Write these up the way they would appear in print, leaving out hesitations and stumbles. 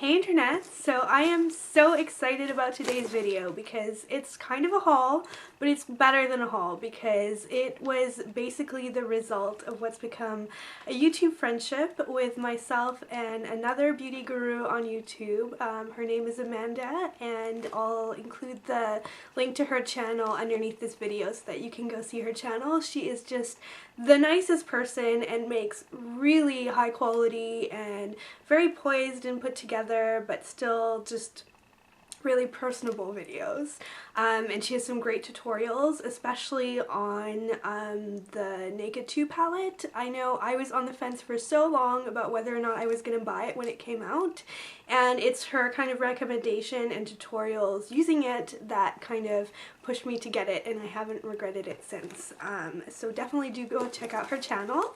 Hey internet! So I am so excited about today's video because it's kind of a haul, but it's better than a haul because it was basically the result of what's become a YouTube friendship with myself and another beauty guru on YouTube. Her name is Amanda, and I'll include the link to her channel underneath this video so that you can go see her channel. She is just the nicest person and makes really high quality and very poised and put together, but still just really personable videos. And she has some great tutorials, especially on the Naked 2 palette. I know I was on the fence for so long about whether or not I was going to buy it when it came out, and it's her kind of recommendation and tutorials using it that kind of pushed me to get it, and I haven't regretted it since. So definitely do go check out her channel.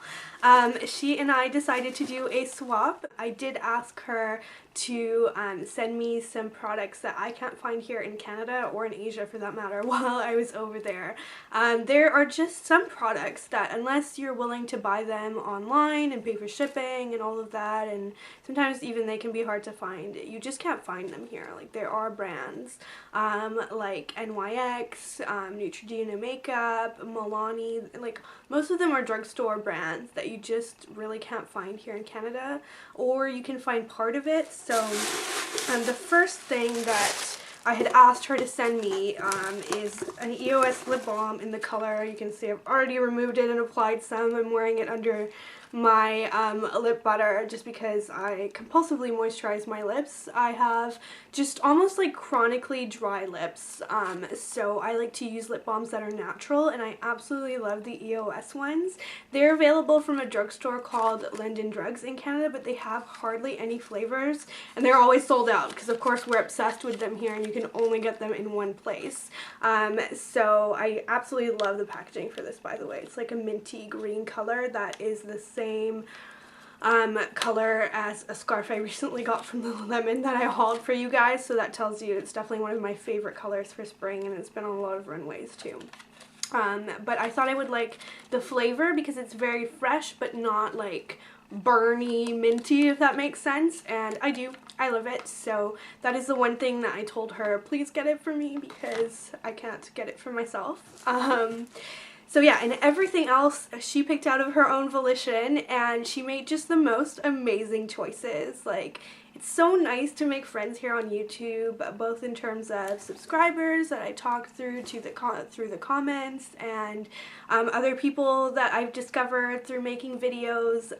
She and I decided to do a swap. I did ask her to send me some products that I can't find here in Canada or in Asia for that matter while I was over there. There are just some products that unless you're willing to buy them online and pay for shipping and all of that, and sometimes even they can be hard to find, you just can't find them here. Like there are brands like NYX, Neutrogena Makeup, Milani, like most of them are drugstore brands that you just really can't find here in Canada, or you can find part of it. So the first thing that I had asked her to send me is an Eos Lip Balm in the color. You can see I've already removed it and applied some. I'm wearing it under my lip butter just because I compulsively moisturize my lips. I have just almost like chronically dry lips, so I like to use lip balms that are natural, and I absolutely love the EOS ones. They're available from a drugstore called London Drugs in Canada, but they have hardly any flavors, and they're always sold out because of course we're obsessed with them here and you can only get them in one place. So I absolutely love the packaging for this, by the way. It's like a minty green color that is the same color as a scarf I recently got from Lululemon that I hauled for you guys, so that tells you it's definitely one of my favorite colors for spring, and it's been on a lot of runways too. But I thought I would like the flavor because it's very fresh but not like burny minty, if that makes sense, and I do. I love it. So that is the one thing that I told her, please get it for me because I can't get it for myself. So yeah, and everything else she picked out of her own volition, and she made just the most amazing choices. Like, it's so nice to make friends here on YouTube, both in terms of subscribers that I talk through to through the comments, and other people that I've discovered through making videos,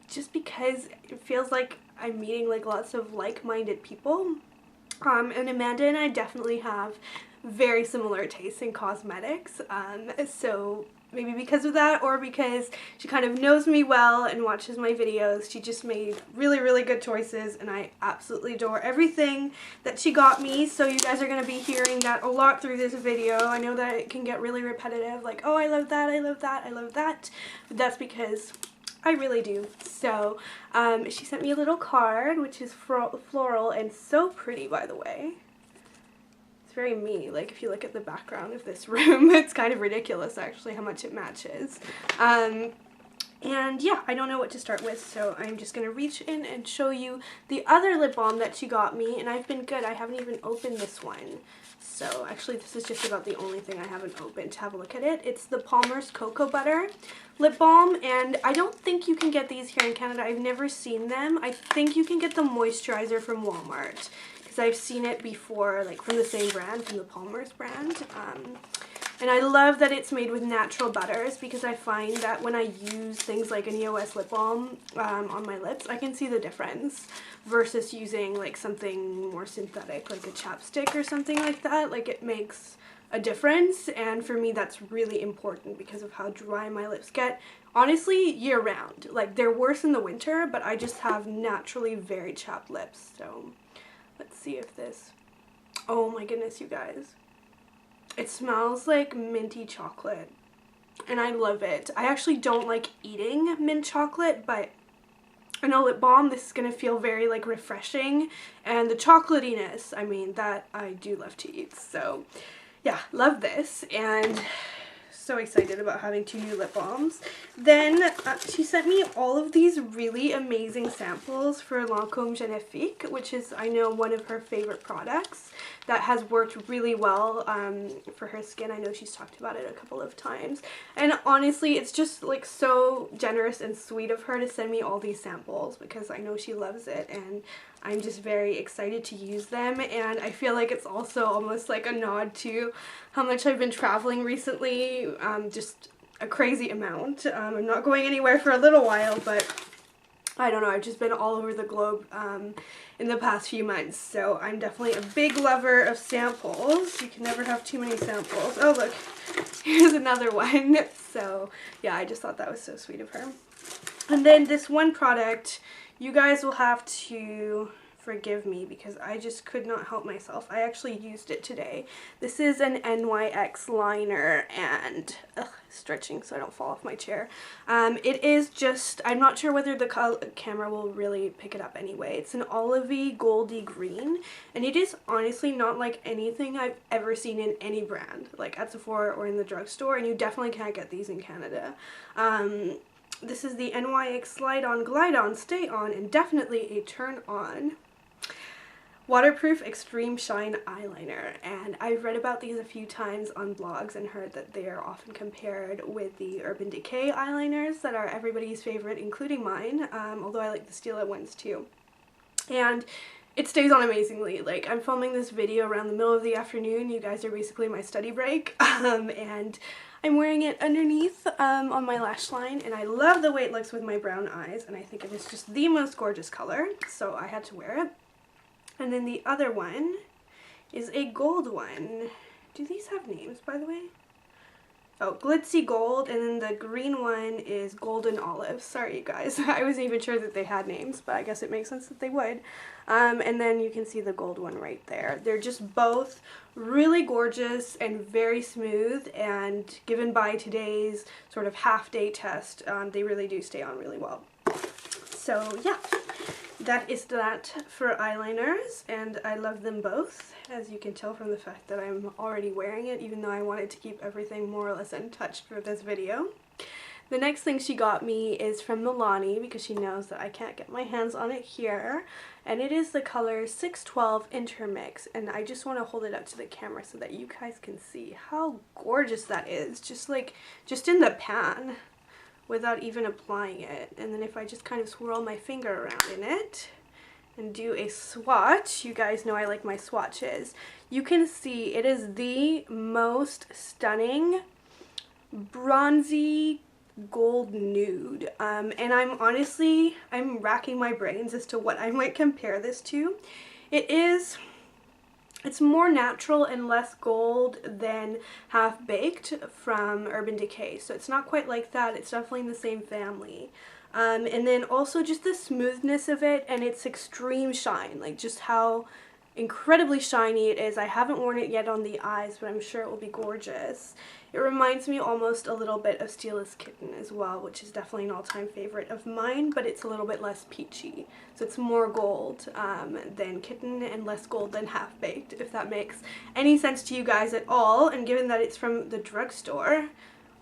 just because it feels like I'm meeting like lots of like-minded people. And Amanda and I definitely have very similar tastes in cosmetics, so maybe because of that, or because she kind of knows me well and watches my videos, she just made really good choices, and I absolutely adore everything that she got me. So you guys are going to be hearing that a lot through this video. I know that it can get really repetitive, like, oh, I love that, I love that, I love that, but that's because I really do. So she sent me a little card, which is floral and so pretty, by the way. It's very me. Like, if you look at the background of this room, it's kind of ridiculous actually how much it matches. And yeah, I don't know what to start with, so I'm just going to reach in and show you the other lip balm that she got me, and I've been good. I haven't even opened this one. So actually this is just about the only thing I haven't opened. Have a look at it. It's the Palmer's Cocoa Butter Lip Balm, and I don't think you can get these here in Canada. I've never seen them. I think you can get the moisturizer from Walmart, because I've seen it before, like from the same brand, from the Palmer's brand. And I love that it's made with natural butters, because I find that when I use things like an EOS lip balm on my lips, I can see the difference versus using like something more synthetic, like a chapstick or something like that. Like, it makes a difference, and for me that's really important because of how dry my lips get, honestly, year round. Like, they're worse in the winter, but I just have naturally very chapped lips. So let's see if this, oh my goodness, you guys. It smells like minty chocolate, and I love it. I actually don't like eating mint chocolate, but in a lip balm, this is going to feel very like refreshing, and the chocolatiness, I mean, that I do love to eat. So yeah, love this. And so excited about having 2 new lip balms. Then she sent me all of these really amazing samples for Lancome Genefique, which is, I know, one of her favorite products that has worked really well for her skin. I know she's talked about it a couple of times. And honestly, it's just like so generous and sweet of her to send me all these samples because I know she loves it, and I'm just very excited to use them. And I feel like it's also almost like a nod to how much I've been traveling recently, just a crazy amount. I'm not going anywhere for a little while, but I don't know, I've just been all over the globe in the past few months, so I'm definitely a big lover of samples. You can never have too many samples. Oh look, here's another one. So yeah, I just thought that was so sweet of her. And then this one product, you guys will have to forgive me because I just could not help myself. I actually used it today. This is an NYX liner, and stretching so I don't fall off my chair. It is just, I'm not sure whether the camera will really pick it up anyway. It's an olivey goldy green, and it is honestly not like anything I've ever seen in any brand, like at Sephora or in the drugstore, and you definitely can't get these in Canada. This is the NYX Slide On, Glide On, Stay On, and definitely a turn on waterproof extreme shine eyeliner. And I've read about these a few times on blogs and heard that they are often compared with the Urban Decay eyeliners that are everybody's favorite, including mine, although I like the Stila ones too. And it stays on amazingly. Like, I'm filming this video around the middle of the afternoon. You guys are basically my study break, and I'm wearing it underneath on my lash line, and I love the way it looks with my brown eyes, and I think it is just the most gorgeous color, so I had to wear it. And then the other one is a gold one. Do these have names, by the way? Oh, glitzy gold, and then the green one is golden olive. Sorry, you guys. I wasn't even sure that they had names, but I guess it makes sense that they would. And then you can see the gold one right there. They're just both really gorgeous and very smooth, and given by today's sort of half-day test, they really do stay on really well. So, yeah. That is that for eyeliners, and I love them both, as you can tell from the fact that I'm already wearing it, even though I wanted to keep everything more or less untouched for this video. The next thing she got me is from Milani, because she knows that I can't get my hands on it here, and it is the color 612 Intermix, and I just want to hold it up to the camera so that you guys can see how gorgeous that is, just in the pan, without even applying it. And then if I just kind of swirl my finger around in it and do a swatch, you guys know I like my swatches, you can see it is the most stunning bronzy gold nude. And I'm racking my brains as to what I might compare this to. It's more natural and less gold than Half Baked from Urban Decay, so it's not quite like that. It's definitely in the same family. And then also just the smoothness of it and its extreme shine, like just how incredibly shiny it is. I haven't worn it yet on the eyes, but I'm sure it will be gorgeous. It reminds me almost a little bit of Stila's Kitten as well, which is definitely an all-time favorite of mine, but it's a little bit less peachy. So it's more gold than Kitten and less gold than Half Baked, if that makes any sense to you guys at all. And given that it's from the drugstore,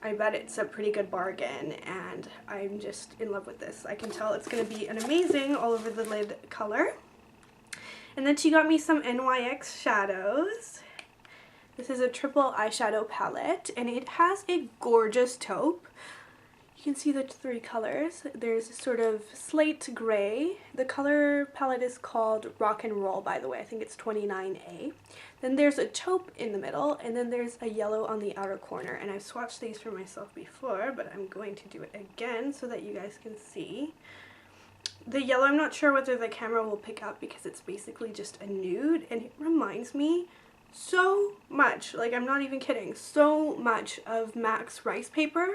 I bet it's a pretty good bargain, and I'm just in love with this. I can tell it's going to be an amazing all over the lid color. And then she got me some NYX Shadows. This is a triple eyeshadow palette, and it has a gorgeous taupe. You can see the 3 colors. There's sort of slate gray. The color palette is called Rock and Roll, by the way. I think it's 29A. Then there's a taupe in the middle, and then there's a yellow on the outer corner. And I've swatched these for myself before, but I'm going to do it again so that you guys can see. The yellow, I'm not sure whether the camera will pick up because it's basically just a nude, and it reminds me so much, like I'm not even kidding, so much of MAC's Rice Paper.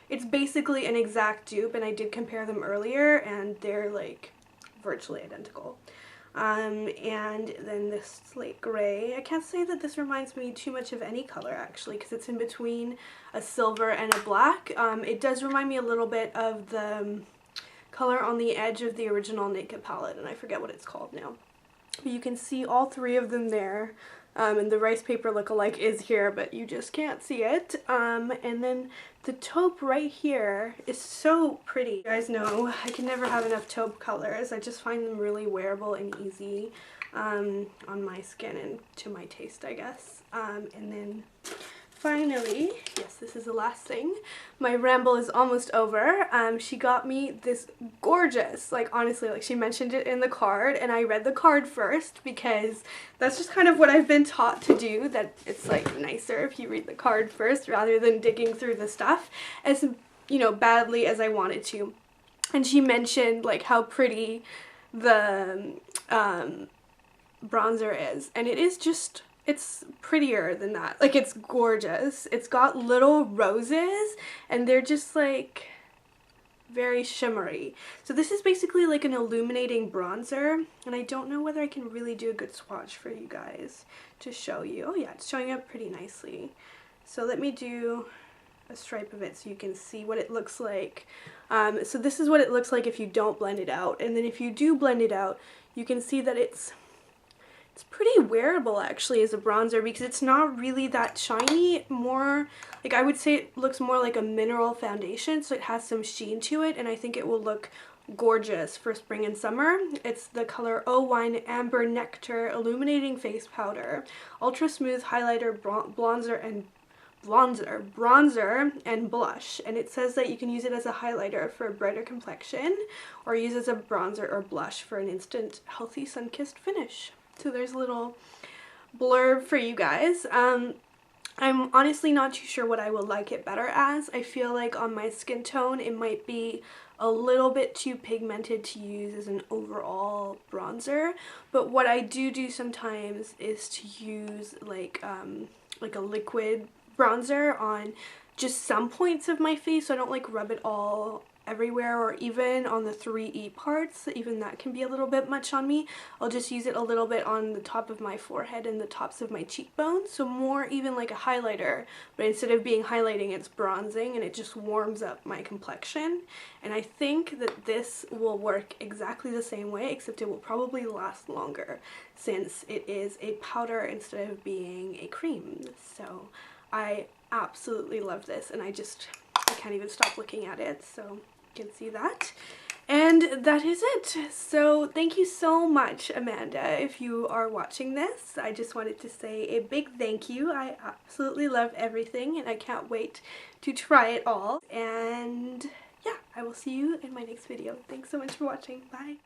It's basically an exact dupe, and I did compare them earlier, and they're like virtually identical. And then this slate gray, I can't say that this reminds me too much of any color actually, because it's in between a silver and a black. It does remind me a little bit of the color on the edge of the original Naked palette, and I forget what it's called now. But you can see all three of them there. And the rice paper lookalike is here, but you just can't see it. And then the taupe right here is so pretty. You guys know I can never have enough taupe colors. I just find them really wearable and easy on my skin and to my taste, I guess. And then finally, yes, this is the last thing. My ramble is almost over. She got me this gorgeous, like honestly, like she mentioned it in the card and I read the card first because that's just kind of what I've been taught to do, that it's like nicer if you read the card first rather than digging through the stuff as, you know, badly as I wanted to. And she mentioned like how pretty the bronzer is, and it is just, it's prettier than that. Like, it's gorgeous. It's got little roses and they're just like very shimmery. So this is basically like an illuminating bronzer, and I don't know whether I can really do a good swatch for you guys to show you. Oh yeah, it's showing up pretty nicely. So let me do a stripe of it so you can see what it looks like. So this is what it looks like if you don't blend it out, and then if you do blend it out, you can see that it's pretty wearable actually as a bronzer because it's not really that shiny. More like, I would say it looks more like a mineral foundation, so it has some sheen to it, and I think it will look gorgeous for spring and summer. It's the color 01 Amber Nectar Illuminating Face Powder, Ultra Smooth Highlighter, bronzer and blush, and it says that you can use it as a highlighter for a brighter complexion or use as a bronzer or blush for an instant healthy sun-kissed finish. So there's a little blurb for you guys. I'm honestly not too sure what I will like it better as. I feel like on my skin tone it might be a little bit too pigmented to use as an overall bronzer, but what I do sometimes is to use like a liquid bronzer on just some points of my face, so I don't like rub it all everywhere, or even on the 3E parts. Even that can be a little bit much on me. I'll just use it a little bit on the top of my forehead and the tops of my cheekbones, so more even like a highlighter, but instead of being highlighting, it's bronzing, and it just warms up my complexion. And I think that this will work exactly the same way, except it will probably last longer since it is a powder instead of being a cream. So I absolutely love this, and I can't even stop looking at it, so you can see that. And that is it. So thank you so much, Amanda, if you are watching this. I just wanted to say a big thank you. I absolutely love everything, and I can't wait to try it all. And yeah, I will see you in my next video. Thanks so much for watching. Bye.